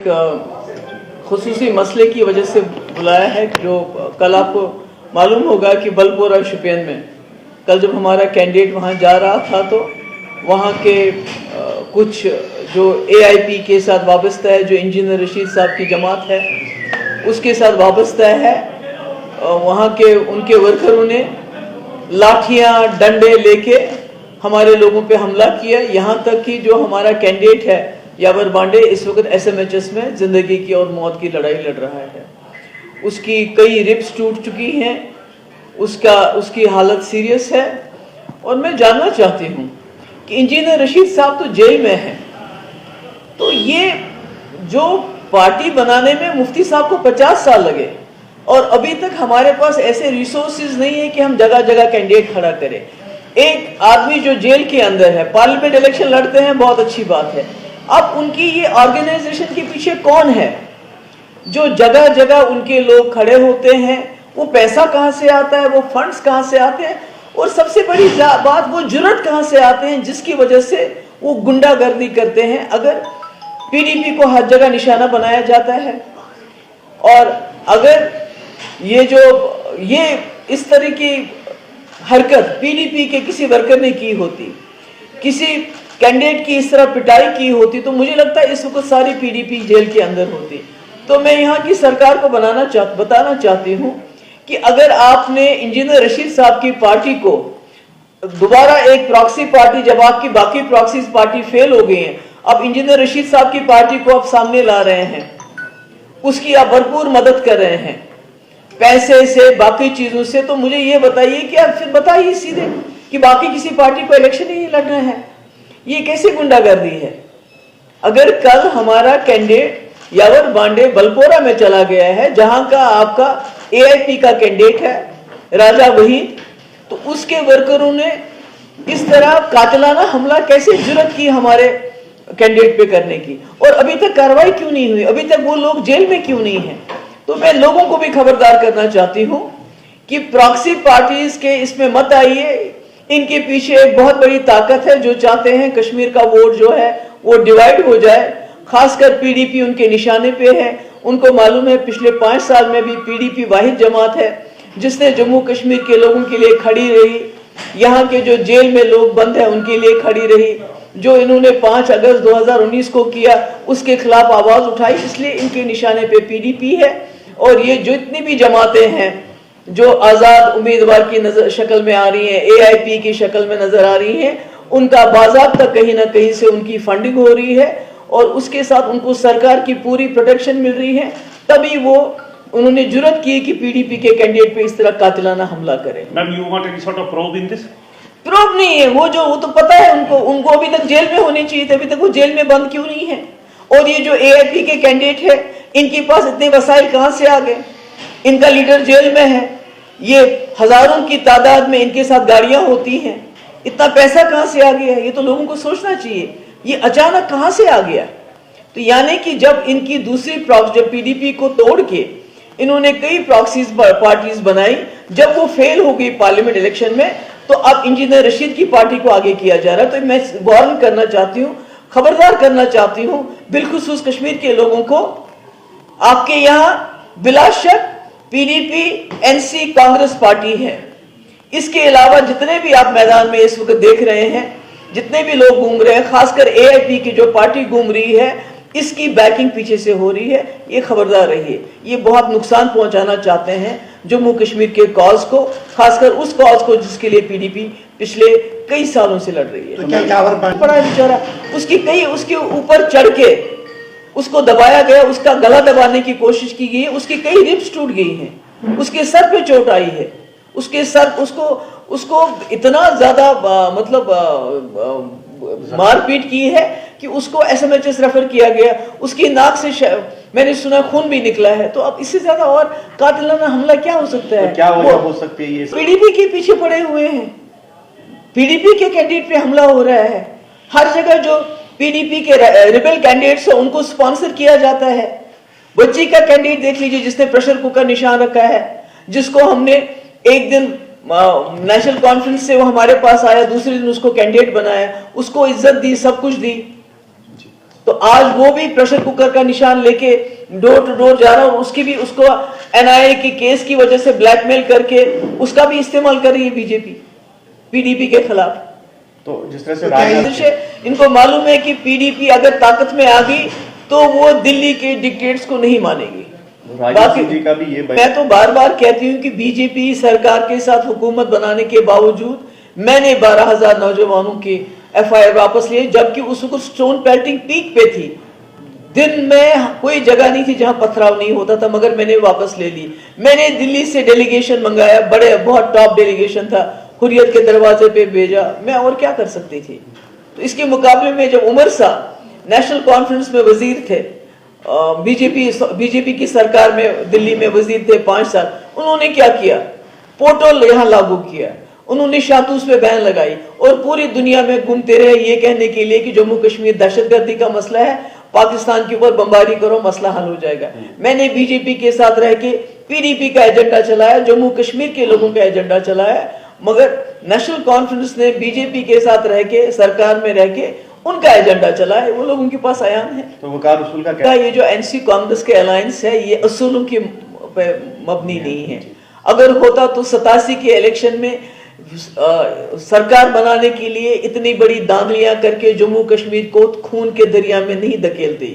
खुसूसी मसले की वजह से बुलाया है। जो कल आपको मालूम होगा कि बलपोरा शुपियन में कल जब हमारा कैंडिडेट वहां जा रहा था तो वहां के कुछ जो AIP के साथ वाबस्ता है, जो इंजीनियर रशीद साहब की जमात है उसके साथ वाबस्ता है, वहां के उनके वर्करों ने लाठियां डंडे लेके हमारे लोगों पे हमला किया। यहाँ तक कि जो हमारा कैंडिडेट है यावर बांडे इस वक्त SMHS में जिंदगी की और मौत की लड़ाई लड़ रहा है। उसकी कई रिब्स टूट चुकी हैं, उसकी हालत सीरियस है। और मैं जानना चाहती हूँ कि इंजीनियर रशीद साहब तो जेल में हैं, तो ये जो पार्टी बनाने में मुफ्ती साहब को 50 साल लगे और अभी तक हमारे पास ऐसे रिसोर्सेज नहीं है कि हम जगह जगह कैंडिडेट खड़ा करें। एक आदमी जो जेल के अंदर है, पार्लियामेंट इलेक्शन लड़ते हैं, बहुत अच्छी बात है। अब उनकी ये ऑर्गेनाइजेशन के पीछे कौन है जो जगह जगह उनके लोग खड़े होते हैं? वो पैसा कहां से आता है, वो फंड्स कहां से आते हैं, और सबसे बड़ी बात वो जुर्रत कहां से आते हैं जिसकी वजह से वो गुंडागर्दी करते हैं। अगर PDP को हर जगह निशाना बनाया जाता है और अगर ये इस तरह की हरकत PDP के किसी वर्कर ने की होती, किसी कैंडिडेट की इस तरह पिटाई की होती, तो मुझे लगता है इस वक्त सारी PDP जेल के अंदर होती। तो मैं यहाँ की सरकार को बताना चाहती हूँ कि अगर आपने इंजीनियर रशीद साहब की पार्टी को दोबारा एक प्रॉक्सी पार्टी, जब आपकी बाकी प्रॉक्सी पार्टी फेल हो गई है, अब इंजीनियर रशीद साहब की पार्टी को आप सामने ला रहे हैं, उसकी आप भरपूर मदद कर रहे हैं पैसे से, बाकी चीजों से, तो मुझे ये बताइए कि आप फिर बताइए सीधे कि बाकी किसी पार्टी को इलेक्शन ही नहीं लड़ना है। ये कैसी गुंडागर्दी है? अगर कल हमारा कैंडिडेट यावर बांडे बलपोरा में चला गया है, जहां का आपका AIP का कैंडिडेट है राजा वहीद, तो उसके वर्करों ने इस तरह कातिलाना हमला कैसे जुर्रत की हमारे कैंडिडेट पे करने की, और अभी तक कार्रवाई क्यों नहीं हुई? अभी तक वो लोग जेल में क्यों नहीं है? तो मैं लोगों को भी खबरदार करना चाहती हूं कि प्रॉक्सी पार्टीज के इसमें मत आइए। इनके पीछे एक बहुत बड़ी ताकत है जो चाहते हैं कश्मीर का वोट जो है वो डिवाइड हो जाए। खासकर PDP उनके निशाने पे है। उनको मालूम है पिछले 5 साल में भी PDP वाहिद जमात है जिसने जम्मू कश्मीर के लोगों के लिए खड़ी रही, यहाँ के जो जेल में लोग बंद हैं उनके लिए खड़ी रही। जो इन्होंने 5 अगस्त 2019 को किया उसके खिलाफ आवाज उठाई, इसलिए इनके निशाने पे PDP है। और ये जो इतनी भी जमातें हैं जो आजाद उम्मीदवार की शक्ल में आ रही हैं, AIP की शक्ल में नजर आ रही हैं, उनका बाज़ाब्ता कहीं ना कहीं से उनकी फंडिंग हो रही है और उसके साथ उनको सरकार की पूरी प्रोटेक्शन मिल रही है। तभी वो उन्होंने जुर्रत की कि PDP के कैंडिडेट पे इस तरह कातिलाना हमला करें। Ma'am, you want any sort of probe in this? Probe नहीं है, वो तो पता है उनको अभी तक जेल में होनी चाहिए थे, अभी तक वो जेल में बंद क्यों नहीं है? और ये जो AIP के कैंडिडेट है, इनके पास इतने वसाइल कहां से आ गए? इनका लीडर जेल में है, ये हजारों की तादाद में इनके साथ गाड़ियां होती हैं, इतना पैसा कहां से आ गया? ये तो लोगों को सोचना चाहिए, ये अचानक कहां से आ गया? तो यानी कि जब इनकी दूसरी जब PDP को तोड़ के इन्होंने कई प्रॉक्सीज पार्टीज बनाई, जब वो फेल हो गई पार्लियामेंट इलेक्शन में, तो अब इंजीनियर रशीद की पार्टी को आगे किया जा रहा है। तो मैं वार्न करना चाहती हूँ, खबरदार करना चाहती हूँ बिलखुसूस कश्मीर के लोगों को। आपके यहाँ बिला शक PDP NC कांग्रेस पार्टी है, इसके अलावा जितने भी आप मैदान में इस वक्त देख रहे हैं, जितने भी लोग घूम रहे हैं, खासकर AIP की जो पार्टी घूम रही है, इसकी बैकिंग पीछे से हो रही है। ये खबरदार रहिए, ये बहुत नुकसान पहुंचाना चाहते हैं जम्मू कश्मीर के कॉज को, खासकर उस कॉज को जिसके लिए PDP पिछले कई सालों से लड़ रही है। तो क्या बड़ा बेचारा, उसके ऊपर चढ़ के उसको दबाया गया, उसका गला दबाने की कोशिश की गई है, उसकी कई रिब्स टूट गई हैं, उसके सर पे चोट आई है, उसके सर उसको इतना ज्यादा मारपीट की है कि उसको SMHS रेफर किया गया, उसकी नाक से मैंने सुना खून भी निकला है। तो अब इससे ज्यादा और कातिलाना हमला क्या हो सकता है? तो क्या हो सकती है? ये PDP के पीछे पड़े हुए हैं, PDP के कैंडिडेट पे हमला हो रहा है। हर जगह जो PDP के रिबेल कैंडिडेट्स हैं उनको स्पॉन्सर किया जाता है। बच्ची का कैंडिडेट देख लीजिए जिसने प्रेशर कुकर निशान रखा है, जिसको हमने एक दिन नेशनल कॉन्फ्रेंस से वो हमारे पास आया, दूसरे दिन उसको कैंडिडेट बनाया, उसको इज्जत दी, सब कुछ दी। तो आज वो भी प्रेशर कुकर का निशान लेके डोर टू डोर जा रहा है और उसकी भी उसको एनआईए के केस की वजह से ब्लैकमेल करके उसका भी इस्तेमाल कर रही है बीजेपी पीडीपी के खिलाफ। तो जिस तरह से इनको मालूम है कि पीडीपी अगर ताकत में आ गई तो वो दिल्ली के डिक्टेट्स को नहीं मानेगी। बाकी जी का भी ये मैं तो बार बार कहती हूँ कि बीजेपी सरकार के साथ हुकूमत बनाने के बावजूद मैंने 12,000 नौजवानों के एफआईआर वापस लिए, जबकि उस वक्त स्टोन पेल्टिंग पीक पे थी। दिन में कोई जगह नहीं थी जहां पथराव नहीं होता था, मगर मैंने वापस ले ली। मैंने दिल्ली से डेलीगेशन मंगाया, बहुत टॉप डेलीगेशन था, हुर्रियत के दरवाजे पे भेजा। मैं और क्या कर सकती थी। तो इसके मुकाबले में जब उमर साहब नेशनल कॉन्फ्रेंस में वजीर थे, बीजेपी की सरकार में दिल्ली में वजीर थे 5 साल, उन्होंने क्या किया, पोर्टल यहाँ लागू किया, उन्होंने शातूस पे बैन लगाई और पूरी दुनिया में घूमते रहे ये कहने के लिए कि जम्मू कश्मीर दहशतगर्दी का मसला है, पाकिस्तान के ऊपर बमबारी करो, मसला हल हो जाएगा। मैंने बीजेपी के साथ रह के पीडीपी का एजेंडा चलाया, जम्मू कश्मीर के लोगों का एजेंडा चलाया, मगर नेशनल कॉन्फ्रेंस ने बीजेपी के साथ रह के सरकार में रह के उनका एजेंडा चला है, वो लोग उनके पास आयाम है। तो वकार उसूल का क्या? ये जो एनसी कांग्रेस के अलायंस है ये असूलों की मबनी नहीं है। अगर होता तो 87 के इलेक्शन में सरकार बनाने के लिए इतनी बड़ी दांगलियां करके जम्मू कश्मीर को खून के दरिया में नहीं धकेलते।